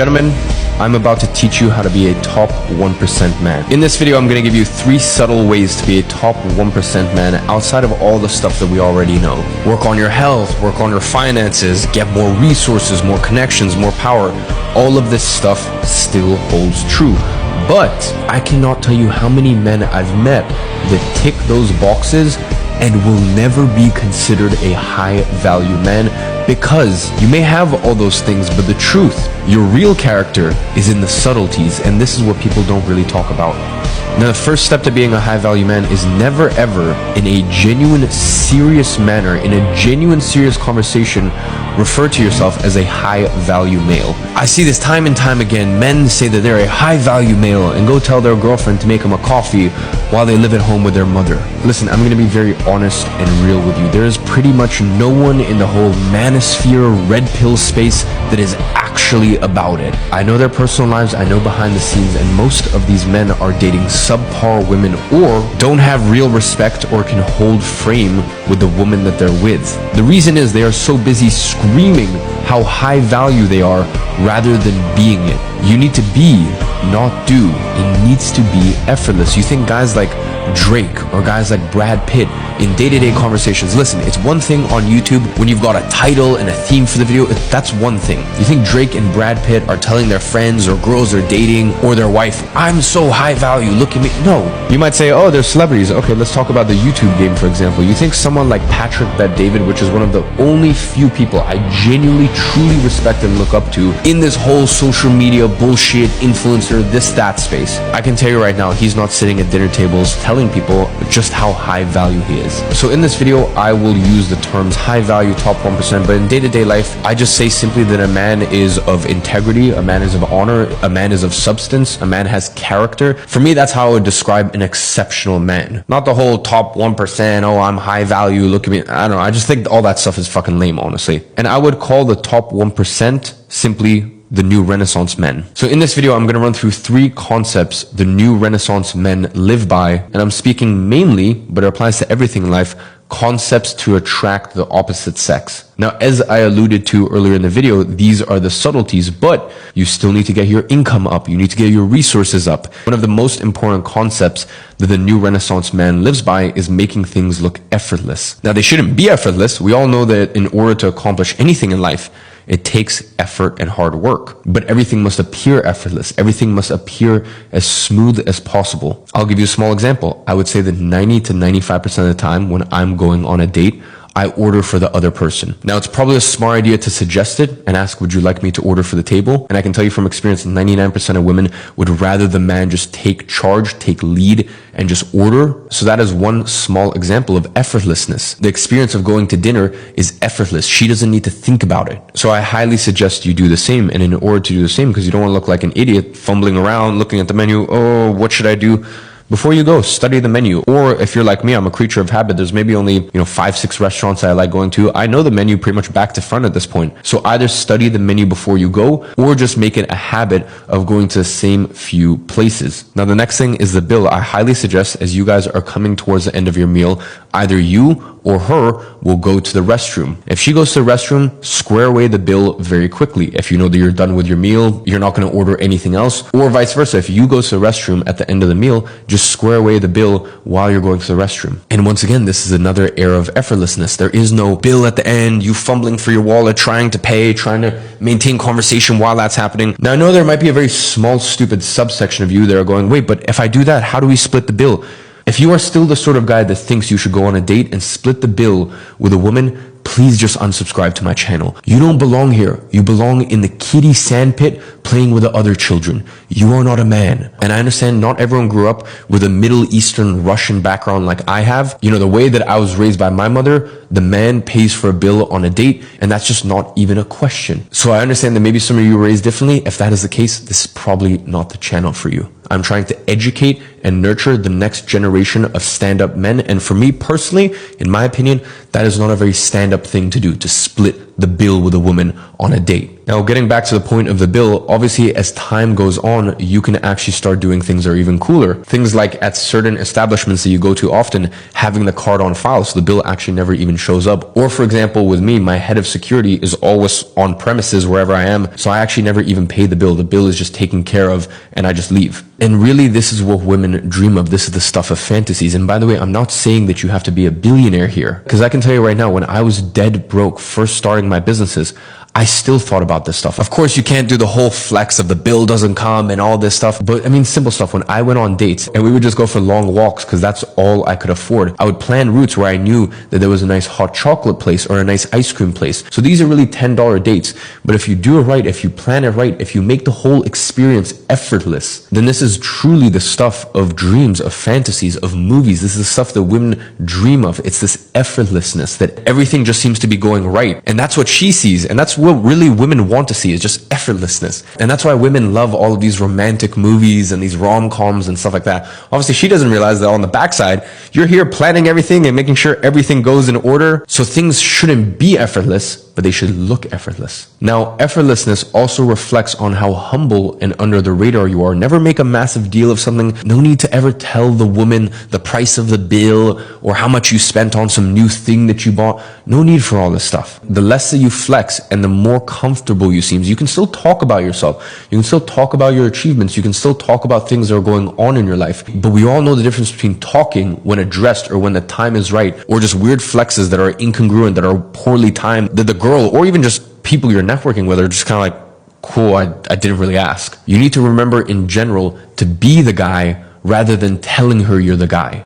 Gentlemen, I'm about to teach you how to be a top 1% man. In this video, I'm going to give you 3 subtle ways to be a top 1% man outside of all the stuff that we already know. Work on your health, work on your finances, get more resources, more connections, more power. All of this stuff still holds true. But I cannot tell you how many men I've met that tick those boxes and will never be considered a high value man, because you may have all those things, but the truth, your real character, is in the subtleties, and this is what people don't really talk about. Now, the first step to being a high value man is never ever, in a genuine, serious manner, in a genuine, serious conversation, refer to yourself as a high value male. I see this time and time again. Men say that they're a high value male and go tell their girlfriend to make them a coffee while they live at home with their mother. Listen, I'm going to be very honest and real with you. There is pretty much no one in the whole manosphere, red pill space that is actually about it. I know their personal lives, I know behind the scenes, and most of these men are dating subpar women or don't have real respect or can hold frame with the woman that they're with. The reason is they are so busy screaming how high value they are rather than being it. You need to be, not do. It needs to be effortless. You think guys like Drake or guys like Brad Pitt in day-to-day conversations, listen, it's one thing on YouTube when you've got a title and a theme for the video, that's one thing. You think Drake and Brad Pitt are telling their friends or girls they're dating or their wife, I'm so high value, look at me? No. You might say, oh, they're celebrities. Okay, let's talk about the YouTube game, for example. You think someone like Patrick Bet David, which is one of the only few people I genuinely, truly respect and look up to in this whole social media bullshit, influencer, this, that space. I can tell you right now, he's not sitting at dinner tables telling people just how high value he is. So in this video, I will use the terms high value, top 1%, but in day-to-day life, I just say simply that a man is of integrity, a man is of honor, a man is of substance, a man has character. For me, that's how I would describe an exceptional man. Not the whole top 1%, oh, I'm high value, look at me. I don't know, I just think all that stuff is fucking lame, honestly. And I would call the top 1% simply the new Renaissance men. So in this video, I'm going to run through 3 concepts the new Renaissance men live by, and I'm speaking mainly, but it applies to everything in life, concepts to attract the opposite sex. Now, as I alluded to earlier in the video, these are the subtleties, but you still need to get your income up. You need to get your resources up. One of the most important concepts that the new Renaissance man lives by is making things look effortless. Now, they shouldn't be effortless. We all know that in order to accomplish anything in life, it takes effort and hard work, but everything must appear effortless. Everything must appear as smooth as possible. I'll give you a small example. I would say that 90 to 95% of the time when I'm going on a date, I order for the other person. Now, it's probably a smart idea to suggest it and ask, would you like me to order for the table? And I can tell you from experience, 99% of women would rather the man just take charge, take lead, and just order. So that is one small example of effortlessness. The experience of going to dinner is effortless. She doesn't need to think about it. So I highly suggest you do the same. And in order to do the same, because you don't want to look like an idiot fumbling around, looking at the menu, oh, what should I do? Before you go, study the menu. Or if you're like me, I'm a creature of habit. There's maybe only, 5-6 restaurants I like going to. I know the menu pretty much back to front at this point. So either study the menu before you go, or just make it a habit of going to the same few places. Now, the next thing is the bill. I highly suggest, as you guys are coming towards the end of your meal, either you or her will go to the restroom. If she goes to the restroom, square away the bill very quickly. If you know that you're done with your meal, you're not going to order anything else, or vice versa. If you go to the restroom at the end of the meal, just square away the bill while you're going to the restroom. And once again, this is another era of effortlessness. There is no bill at the end, you fumbling for your wallet, trying to pay, trying to maintain conversation while that's happening. Now, I know there might be a very small, stupid subsection of you that are going, wait, but if I do that, how do we split the bill? If you are still the sort of guy that thinks you should go on a date and split the bill with a woman, please just unsubscribe to my channel. You don't belong here. You belong in the kiddie sandpit playing with the other children. You are not a man. And I understand not everyone grew up with a Middle Eastern Russian background like I have. The way that I was raised by my mother, the man pays for a bill on a date, and that's just not even a question. So I understand that maybe some of you were raised differently. If that is the case, this is probably not the channel for you. I'm trying to educate and nurture the next generation of stand-up men. And for me personally, in my opinion, that is not a very stand-up thing to do, to split the bill with a woman on a date. Now, getting back to the point of the bill, obviously as time goes on, you can actually start doing things that are even cooler. Things like at certain establishments that you go to often, having the card on file so the bill actually never even shows up. Or for example, with me, my head of security is always on premises wherever I am, so I actually never even pay the bill. The bill is just taken care of and I just leave. And really, this is what women dream of. This is the stuff of fantasies. And by the way, I'm not saying that you have to be a billionaire here, because I can tell you right now, when I was dead broke first starting my businesses, I still thought about this stuff. Of course, you can't do the whole flex of the bill doesn't come and all this stuff. But I mean, simple stuff. When I went on dates and we would just go for long walks because that's all I could afford, I would plan routes where I knew that there was a nice hot chocolate place or a nice ice cream place. So these are really $10 dates. But if you do it right, if you plan it right, if you make the whole experience effortless, then this is truly the stuff of dreams, of fantasies, of movies. This is the stuff that women dream of. It's this effortlessness that everything just seems to be going right. And that's what she sees. And that's what really women want to see, is just effortlessness. And that's why women love all of these romantic movies and these rom-coms and stuff like that. Obviously, she doesn't realize that on the backside, you're here planning everything and making sure everything goes in order. So things shouldn't be effortless, but they should look effortless. Now, effortlessness also reflects on how humble and under the radar you are. Never make a massive deal of something. No need to ever tell the woman the price of the bill or how much you spent on some new thing that you bought. No need for all this stuff. The less that you flex and the more comfortable you seem, you can still talk about yourself. You can still talk about your achievements. You can still talk about things that are going on in your life. But we all know the difference between talking when addressed or when the time is right, or just weird flexes that are incongruent, that are poorly timed, that the girl or even just people you're networking with are just kind of like, cool, I didn't really ask. You need to remember in general to be the guy rather than telling her you're the guy.